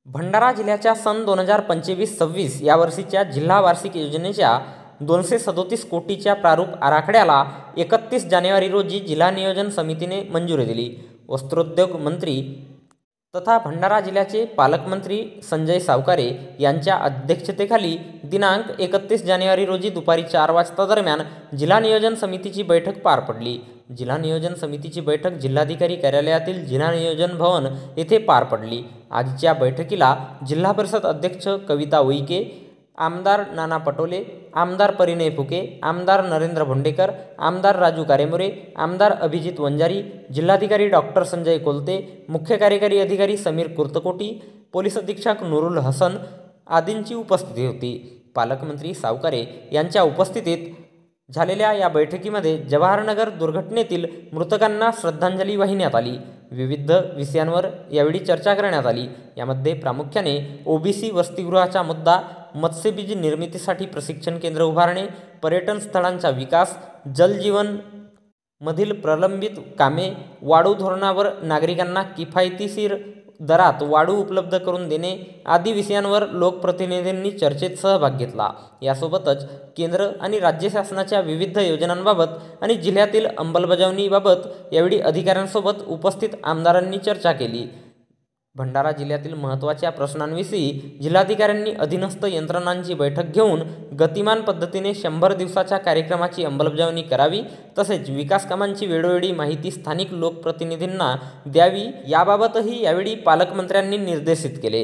भंडारा जिल्ह्याच्या सन 2025-26 या वर्षीच्या जिल्हा वार्षिक योजनेच्या 237 कोटीच्या प्रारूप आराखड्याला 31 जानेवारी रोजी जिल्हा नियोजन समितीने मंजुरी दिली. वस्त्रोद्योग मंत्री तथा भंडारा जिल्ह्याचे पालकमंत्री संजय सावकारे यांच्या अध्यक्षतेखाली दिनांक 31 जानेवारी रोजी दुपारी 4 वाजता दरम्यान जिल्हा नियोजन समितीची बैठक पार पडली. जिल्हा नियोजन समितीची बैठक जिल्हाधिकारी कार्यालयातील जिल्हा नियोजन भवन येथे पार पडली. आजच्या बैठकीला जिल्हा परिषद अध्यक्ष कविता उईके, आमदार नाना पटोले, आमदार परिणय फुके, आमदार नरेंद्र भोंडेकर, आमदार राजू कारेमोरे, आमदार अभिजित वंजारी, जिल्हाधिकारी डॉक्टर संजय कोलते, मुख्य कार्यकारी अधिकारी समीर कुर्तकोटी, पोलीस अधीक्षक नुरुल हसन आदींची उपस्थिती होती. पालकमंत्री सावकारे यांच्या उपस्थितीत झालेल्या या बैठकीमध्ये जवाहरनगर दुर्घटनेतील मृतकांना श्रद्धांजली वाहिण्यात आली. विविध विषयांवर यावेळी चर्चा करण्यात आली. यामध्ये प्रामुख्याने ओबीसी वसतिगृहाचा मुद्दा, मत्स्यबीज निर्मितीसाठी प्रशिक्षण केंद्र उभारणे, पर्यटन स्थळांचा विकास, जलजीवन मधील प्रलंबित कामे, वाळू धोरणावर नागरिकांना किफायतशीर दरात वाळू उपलब्ध करून देणे आदी विषयांवर लोकप्रतिनिधींनी चर्चेत सहभाग घेतला. यासोबतच केंद्र आणि राज्य शासनाच्या विविध योजनांबाबत आणि जिल्ह्यातील अंमलबजावणीबाबत यावेळी अधिकाऱ्यांसोबत उपस्थित आमदारांनी चर्चा केली. भंडारा जिल्ह्यातील महत्त्वाच्या प्रश्नांविषयी जिल्हाधिकाऱ्यांनी अधीनस्थ यंत्रणांची बैठक घेऊन गतिमान पद्धतीने 100 दिवसाच्या कार्यक्रमाची अंमलबजावणी करावी, तसेच विकास कामांची वेळोवेळी माहिती स्थानिक लोकप्रतिनिधींना द्यावी, याबाबतही यावेळी पालकमंत्र्यांनी निर्देशित केले.